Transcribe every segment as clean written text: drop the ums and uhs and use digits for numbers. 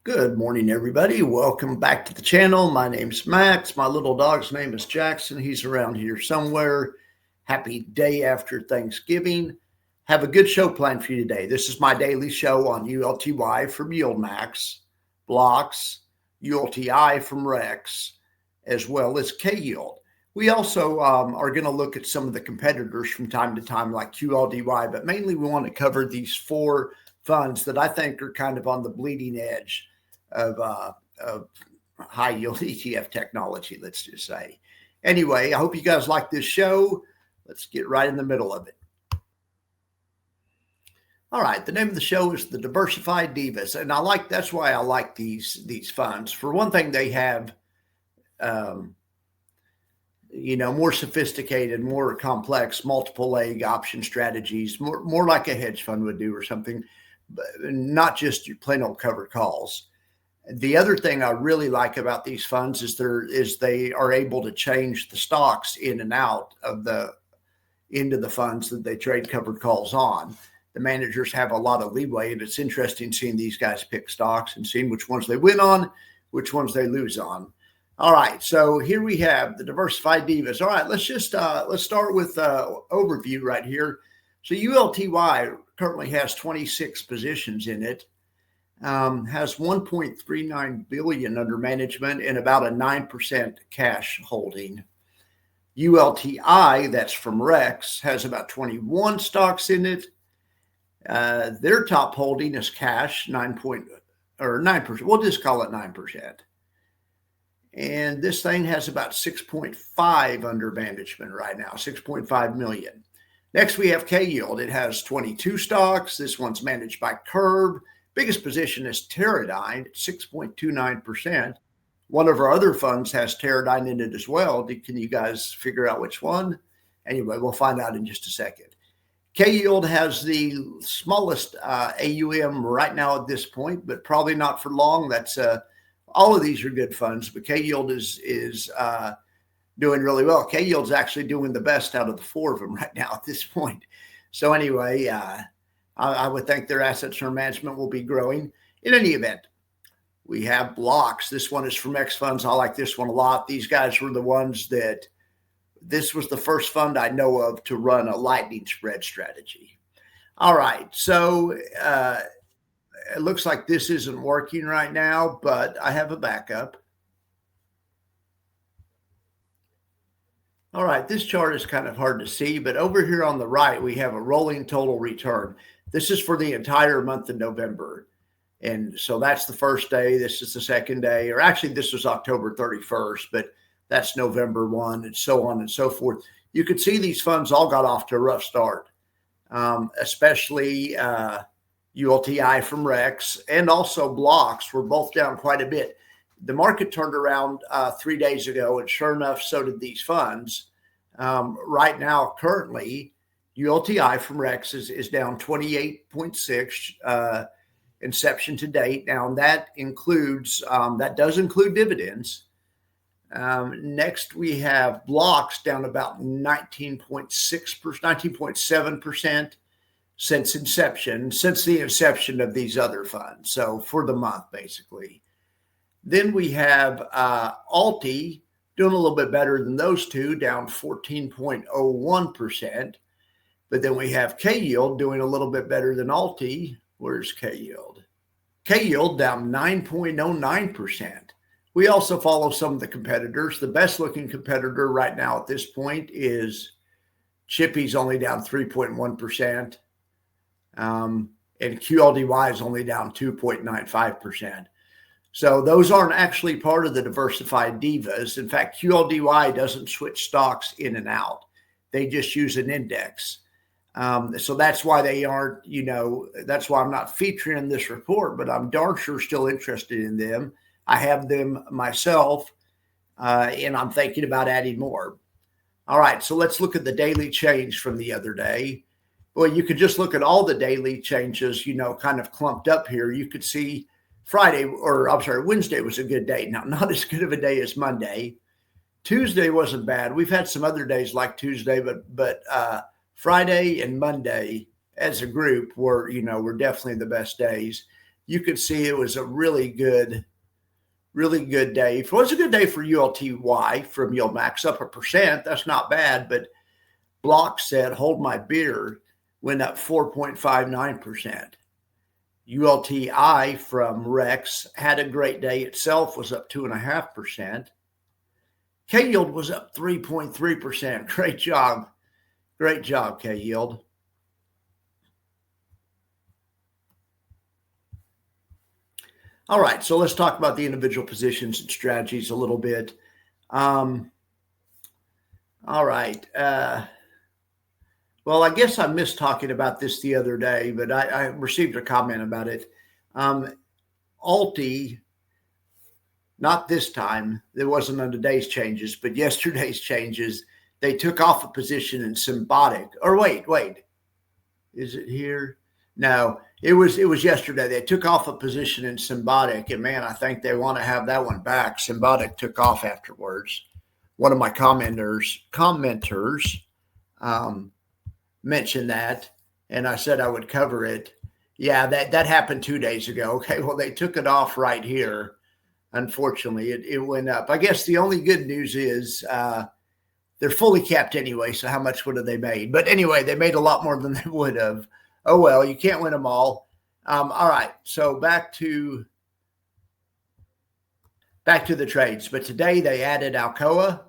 Good morning, everybody. Welcome back to the channel. My name's Max. My little dog's name is Jackson. He's around here somewhere. Happy day after Thanksgiving. Have a good show planned for you today. This is my daily show on ULTY from Yield Max, Blox, ULTI from Rex, as well as Kield. We also are going to look at some of the competitors from time to time, like QLDY, but mainly we want to cover these four funds that I think are kind of on the bleeding edge of high yield ETF technology, let's just say. Anyway, I hope you guys like this show. Let's get right in the middle of it. All right, the name of the show is the Diversified Divas, and that's why I like these funds. For one thing, they have more sophisticated, more complex multiple leg option strategies, more like a hedge fund would do or something, but not just your plain old covered calls. The other thing I really like about these funds is they are able to change the stocks in and out of into the funds that they trade covered calls on. The managers have a lot of leeway, and it's interesting seeing these guys pick stocks and seeing which ones they win on, which ones they lose on. All right, so here we have the Diversified Divas. All right, let's start with overview right here. So ULTY currently has 26 positions in it. Has 1.39 billion under management and about a 9% cash holding. ULTI, that's from Rex, has about 21 stocks in it. Their top holding is cash, 9%. We'll just call it 9%. And this thing has about 6.5 under management right now, 6.5 million. Next, we have Kield. It has 22 stocks. This one's managed by Curve. Biggest position is Teradyne at 6.29%. One of our other funds has Teradyne in it as well. Can you guys figure out which one? Anyway, we'll find out in just a second. Kield has the smallest AUM right now at this point, but probably not for long. That's all of these are good funds, but Kield is doing really well. Kield's actually doing the best out of the four of them right now at this point. So anyway, I would think their assets under management will be growing. In any event, we have Blox. This one is from X Funds. I like this one a lot. These guys were the ones this was the first fund I know of to run a lightning spread strategy. All right, so it looks like this isn't working right now, but I have a backup. All right, this chart is kind of hard to see, but over here on the right, we have a rolling total return. This is for the entire month of November. And so that's the first day. This is the second day, or actually this was October 31st, but that's November 1 and so on and so forth. You could see these funds all got off to a rough start, especially ULTI from Rex and also Blox were both down quite a bit. The market turned around 3 days ago, and sure enough, so did these funds. Right now, currently, ULTI from Rex is down 28.6 inception to date. Now that includes that does include dividends. Next, we have Blox down about 19.7% since the inception of these other funds. So for the month, basically. Then we have Ulti doing a little bit better than those two, down 14.01%. But then we have Kield doing a little bit better than Ulti. Where's Kield? Kield down 9.09%. We also follow some of the competitors. The best looking competitor right now at this point is Chippy's only down 3.1%. And QLDY is only down 2.95%. So those aren't actually part of the Diversified Divas. In fact, QLDY doesn't switch stocks in and out. They just use an index. So that's why they aren't, that's why I'm not featuring in this report, but I'm darn sure still interested in them. I have them myself, and I'm thinking about adding more. All right, so let's look at the daily change from the other day. Well, you could just look at all the daily changes, kind of clumped up here. You could see Wednesday was a good day. Now, not as good of a day as Monday. Tuesday wasn't bad. We've had some other days like Tuesday, but Friday and Monday as a group were definitely the best days. you could see it was a really good day. It was a good day for ULTY from Yield Max, up 1%. That's not bad, but Blox said, hold my beer, went up 4.59%. ULTI from Rex had a great day itself, was up 2.5%. Kield was up 3.3%. Great job. Great job, Kield. All right, so let's talk about the individual positions and strategies a little bit. All right. Well, I guess I missed talking about this the other day, but I received a comment about it. Ulti, not this time, it wasn't on today's changes, but yesterday's changes, they took off a position in Symbiotic. Or wait, is it here? No, it was yesterday. They took off a position in Symbiotic, and man, I think they want to have that one back. Symbiotic took off afterwards. One of my commenters mentioned that, and I said I would cover it. Yeah, that happened 2 days ago. Okay, well, they took it off right here. Unfortunately, it went up. I guess the only good news is they're fully capped anyway, so how much would have they made? But anyway, they made a lot more than they would have. Oh, well, you can't win them all. All right, so back to the trades. But today they added Alcoa,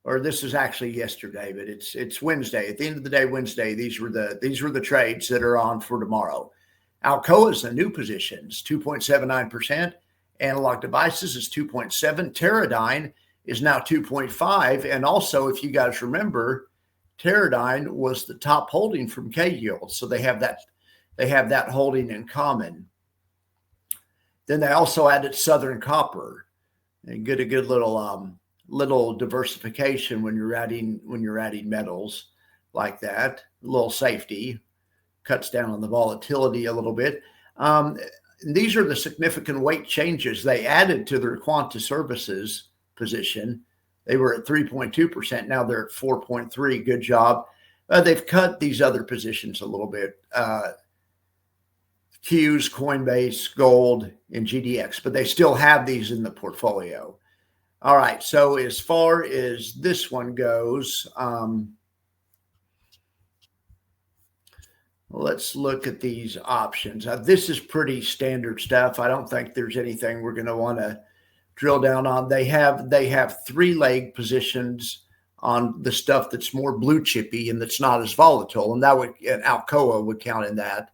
or this is actually yesterday, but it's Wednesday. At the end of the day, Wednesday, these were the trades that are on for tomorrow. Alcoa is the new positions, 2.79%. Analog Devices is 2.7. Teradyne is now 2.5. And also, if you guys remember, Teradyne was the top holding from Kield, so they have that holding in common. Then they also added Southern Copper, and get a good little diversification when you're adding metals like that. A little safety, cuts down on the volatility a little bit. These are the significant weight changes they added to their Quanta Services position. They were at 3.2%. Now they're at 4.3. Good job. They've cut these other positions a little bit. Q's, Coinbase, Gold, and GDX, but they still have these in the portfolio. All right. So as far as this one goes, let's look at these options. This is pretty standard stuff. I don't think there's anything we're going to want to drill down on. They have 3 leg positions on the stuff that's more blue chippy and that's not as volatile, and Alcoa would count in that.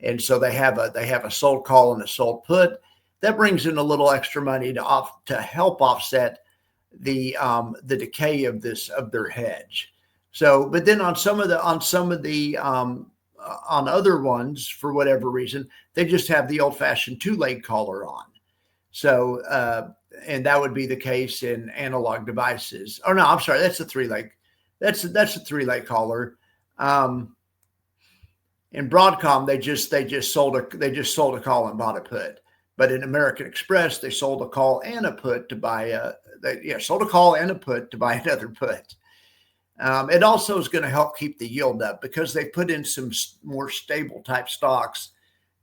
And so they have a sold call and a sold put that brings in a little extra money to help offset the decay of their hedge. So, but then on other ones, for whatever reason, they just have the old-fashioned 2-leg collar on. So, and that would be the case in Analog Devices. Oh no, I'm sorry, that's a 3-leg. That's a 3-leg collar. In Broadcom, they just sold a call and bought a put. But in American Express, they sold a call and a put to buy sold a call and a put to buy another put. It also is going to help keep the yield up because they put in some more stable type stocks.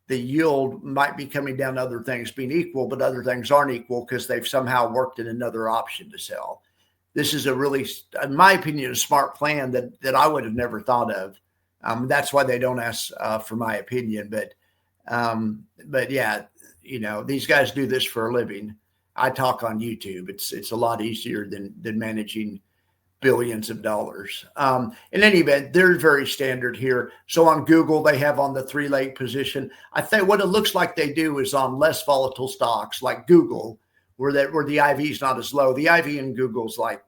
The yield might be coming down, other things being equal, but other things aren't equal because they've somehow worked in another option to sell. This is a really, in my opinion, a smart plan that I would have never thought of. That's why they don't ask for my opinion. But yeah, these guys do this for a living. I talk on YouTube. It's a lot easier than managing billions of dollars. In any event, they're very standard here. So on Google, they have on the 3-leg position. I think what it looks like they do is on less volatile stocks like Google, where the IV is not as low. The IV in Google's like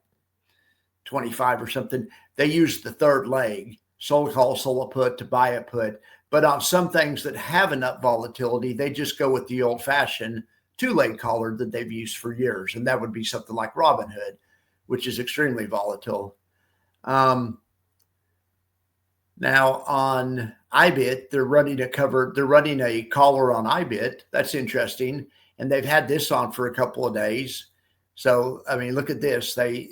25 or something. They use the 3rd leg, sold call, sold a put to buy a put. But on some things that have enough volatility, they just go with the old-fashioned 2-leg collar that they've used for years. And that would be something like Robinhood, which is extremely volatile. Now on IBIT, they're running a collar on IBIT. That's interesting. And they've had this on for a couple of days. So, I mean, look at this. They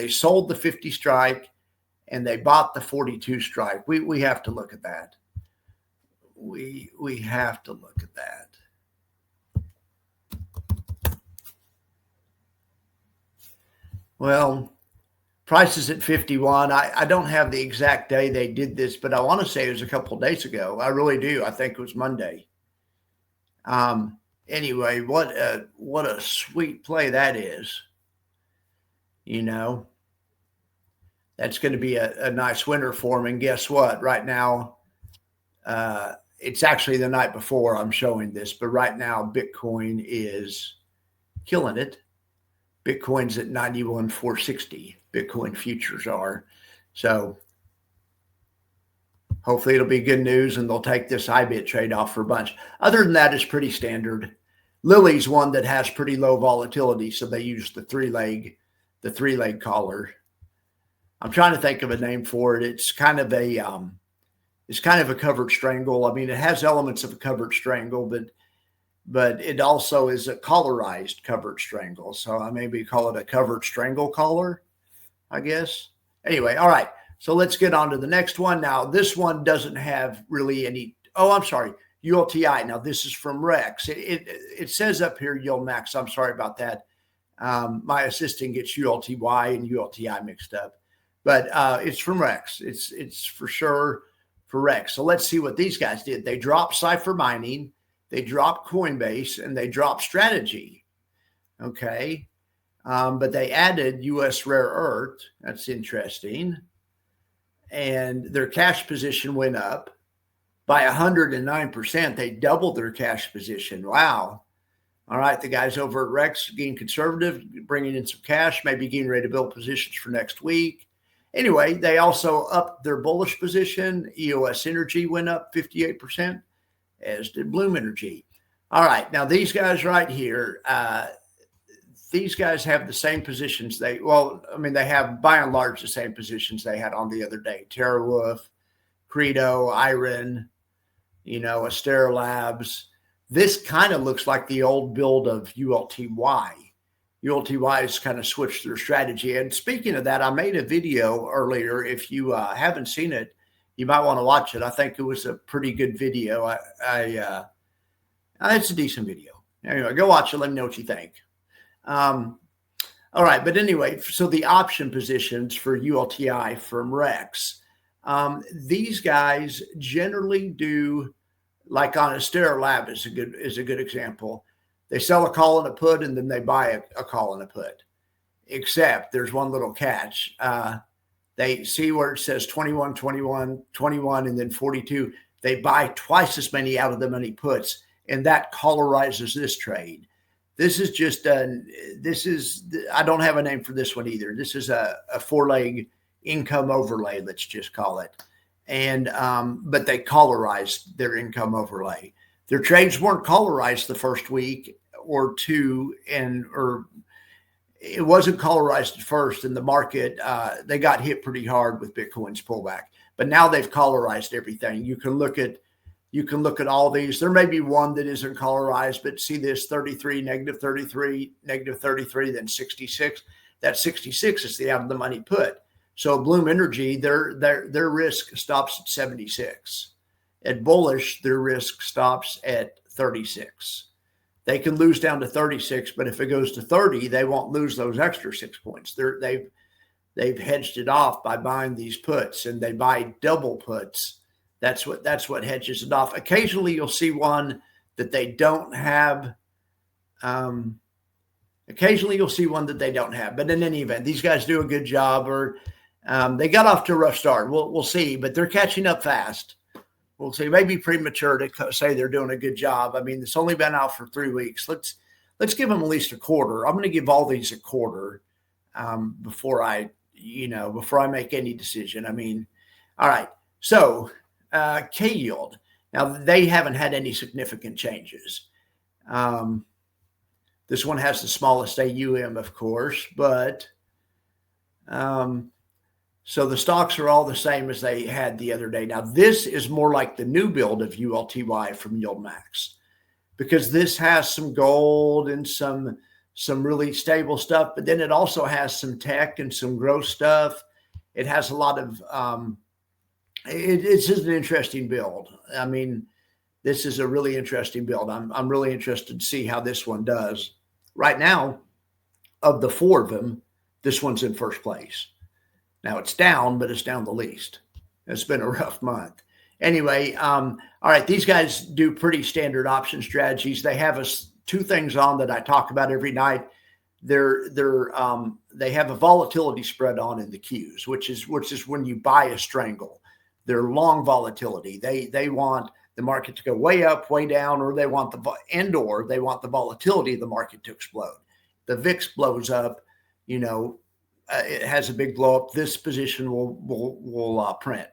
sold the 50 strike and they bought the 42 strike. We have to look at that. we have to look at that. Well, price is at 51. I don't have the exact day they did this, but I want to say it was a couple of days ago. I really do. I think it was Monday. Anyway, what a sweet play that is. You know, that's going to be a nice winner for him. And guess what? Right now, it's actually the night before I'm showing this, but right now Bitcoin is killing it. Bitcoin's at 91,460. Bitcoin futures are. So hopefully it'll be good news and they'll take this IBIT trade off for a bunch. Other than that, it's pretty standard. Lily's one that has pretty low volatility, so they use the three-leg collar. I'm trying to think of a name for it. It's kind of a covered strangle. I mean, it has elements of a covered strangle, but it also is a collarized covered strangle. So I maybe call it a covered strangle collar, I guess. Anyway, all right. So let's get on to the next one. Now, this one doesn't have really any. Oh, I'm sorry. ULTI. Now, this is from Rex. It says up here Yield Max. I'm sorry about that. My assistant gets ULTY and ULTI mixed up, but it's from Rex. It's for sure for Rex. So let's see what these guys did. They dropped Cipher Mining, they dropped Coinbase, and they dropped Strategy. Okay. But they added US Rare Earth. That's interesting. And their cash position went up by 109%. They doubled their cash position. Wow. All right. The guys over at Rex getting conservative, bringing in some cash, maybe getting ready to build positions for next week. Anyway, they also upped their bullish position. EOS Energy went up 58%, as did Bloom Energy. All right. Now, these guys right here, these guys have the same positions. They have by and large the same positions they had on the other day. TerraWolf, Credo, Iron, Astera Labs. This kind of looks like the old build of ULTY. ULTY has kind of switched their strategy. And speaking of that, I made a video earlier. If you haven't seen it, you might want to watch it. I think it was a pretty good video. It's a decent video. Anyway, go watch it. Let me know what you think. All right. But anyway, so the option positions for ULTI from Rex, these guys generally do, like on Astera Lab is a good example. They sell a call and a put, and then they buy a call and a put. Except there's one little catch. They see where it says 21, 21, 21, and then 42. They buy twice as many out of the money puts, and that collarizes this trade. This is just I don't have a name for this one either. This is a four-leg income overlay, let's just call it. And but they collarized their income overlay. Their trades weren't collarized the first week or two, or it wasn't collarized at first in the market. They got hit pretty hard with Bitcoin's pullback, but now they've collarized everything. You can look at all these. There may be one that isn't collarized, but see this 33, negative 33, negative 33, then 66. That 66 is the out of the money put. So Bloom Energy, their risk stops at 76. At bullish, their risk stops at 36. They can lose down to 36, but if it goes to 30, they won't lose those extra 6 points. They've hedged it off by buying these puts, and they buy double puts. That's what hedges it off. Occasionally, you'll see one that they don't have. Occasionally, you'll see one that they don't have. But in any event, these guys do a good job, or they got off to a rough start. We'll see, but they're catching up fast. We'll see. Maybe premature to say they're doing a good job. I mean, it's only been out for 3 weeks. Let's give them at least a quarter. I'm going to give all these a quarter before I make any decision. I mean, all right. So Kield. Now they haven't had any significant changes. This one has the smallest AUM, of course, but so the stocks are all the same as they had the other day. Now, this is more like the new build of ULTY from Yield Max, because this has some gold and some really stable stuff, but then it also has some tech and some growth stuff. It has a lot of, it's just an interesting build. I mean, This is a really interesting build. I'm really interested to see how this one does. Right now, of the 4 of them, this one's in first place. Now it's down, but it's down the least. It's been a rough month. Anyway, all right, these guys do pretty standard option strategies. They have 2 things on that I talk about every night. They have a volatility spread on in the Qs, which is when you buy a strangle. They're long volatility. They want the market to go way up, way down, or they want the volatility of the market to explode. The VIX blows up, it has a big blow up. This position will print.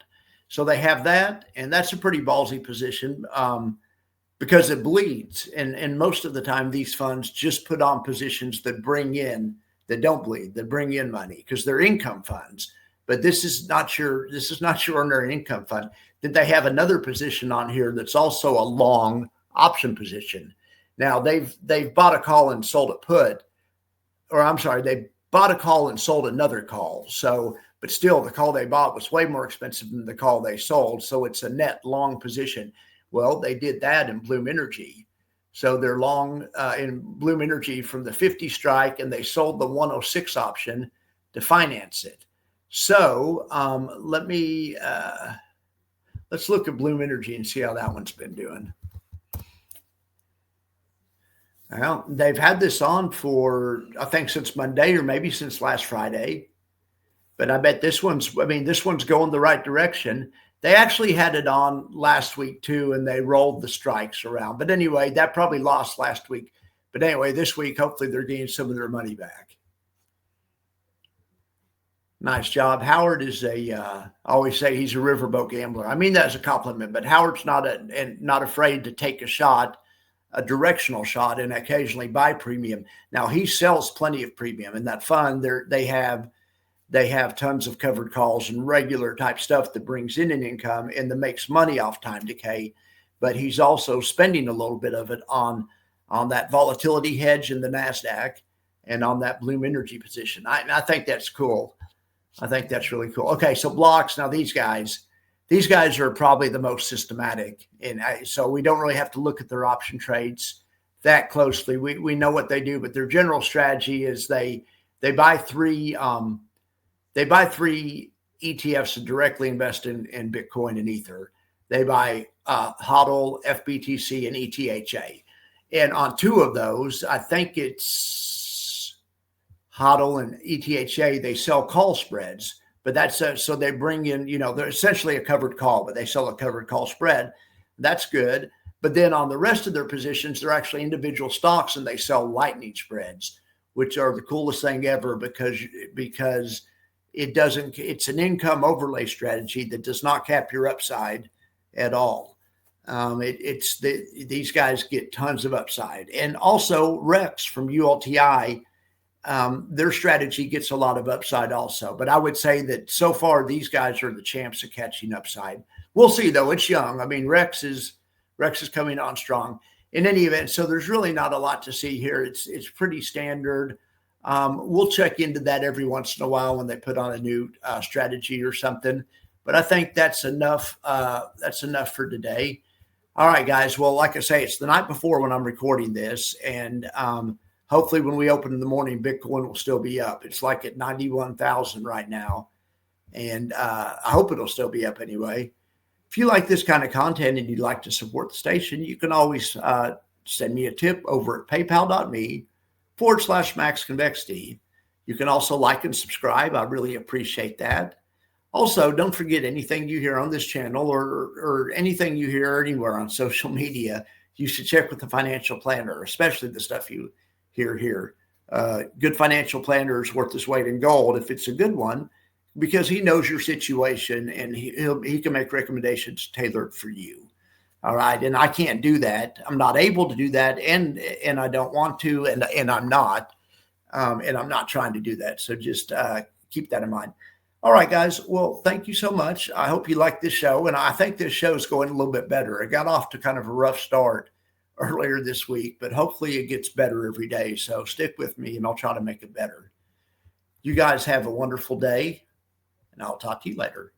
So they have that, and that's a pretty ballsy position because it bleeds. And most of the time, these funds just put on positions that don't bleed, that bring in money because they're income funds. But this is not your ordinary income fund. Then they have another position on here that's also a long option position. Now they've bought a call and sold a put, or I'm sorry, they bought a call and sold another call. So, but still, the call they bought was way more expensive than the call they sold. So it's a net long position. Well, they did that in Bloom Energy. So they're long in Bloom Energy from the 50 strike, and they sold the 106 option to finance it. So let's look at Bloom Energy and see how that one's been doing. Well, they've had this on for, I think, since Monday or maybe since last Friday. But I bet this one's going the right direction. They actually had it on last week too, and they rolled the strikes around. But anyway, that probably lost last week. But anyway, this week, hopefully they're getting some of their money back. Nice job. Howard is I always say he's a riverboat gambler. I mean that as a compliment, but Howard's not afraid to take a shot, a directional shot, and occasionally buy premium. Now he sells plenty of premium in that fund. They have tons of covered calls and regular type stuff that brings in an income and that makes money off time decay. But he's also spending a little bit of it on that volatility hedge in the NASDAQ and on that Bloom Energy position. I think that's cool. I think that's really cool. Okay, so Blox. Now these guys are probably the most systematic, and so we don't really have to look at their option trades that closely. We know what they do, but their general strategy is they buy 3 ETFs and directly invest in Bitcoin and Ether. They buy HODL, FBTC, and ETHA, and on 2 of those, I think it's HODL and ETHA, they sell call spreads, but that's so they bring in, they're essentially a covered call, but they sell a covered call spread. That's good. But then on the rest of their positions, they're actually individual stocks and they sell lightning spreads, which are the coolest thing ever because it's an income overlay strategy that does not cap your upside at all. These guys get tons of upside. And also Rex from Ulti, their strategy gets a lot of upside also. But I would say that so far, these guys are the champs of catching upside. We'll see, though. It's young. I mean, Rex is coming on strong. In any event, so there's really not a lot to see here. It's pretty standard. We'll check into that every once in a while when they put on a new strategy or something. But I think that's enough. That's enough for today. All right, guys. Well, like I say, it's the night before when I'm recording this, and hopefully when we open in the morning, Bitcoin will still be up. It's like at 91,000 right now. And I hope it'll still be up anyway. If you like this kind of content and you'd like to support the station, you can always send me a tip over at paypal.me/maxconvexity. You can also like and subscribe. I really appreciate that. Also, don't forget anything you hear on this channel or anything you hear anywhere on social media, you should check with the financial planner, especially the stuff you hear here. Good financial planner is worth his weight in gold if it's a good one, because he knows your situation and he can make recommendations tailored for you. All right. And I can't do that. I'm not able to do that. And I don't want to, and I'm not trying to do that. So just keep that in mind. All right, guys. Well, thank you so much. I hope you like this show. And I think this show is going a little bit better. It got off to kind of a rough start earlier this week, but hopefully it gets better every day. So stick with me and I'll try to make it better. You guys have a wonderful day, and I'll talk to you later.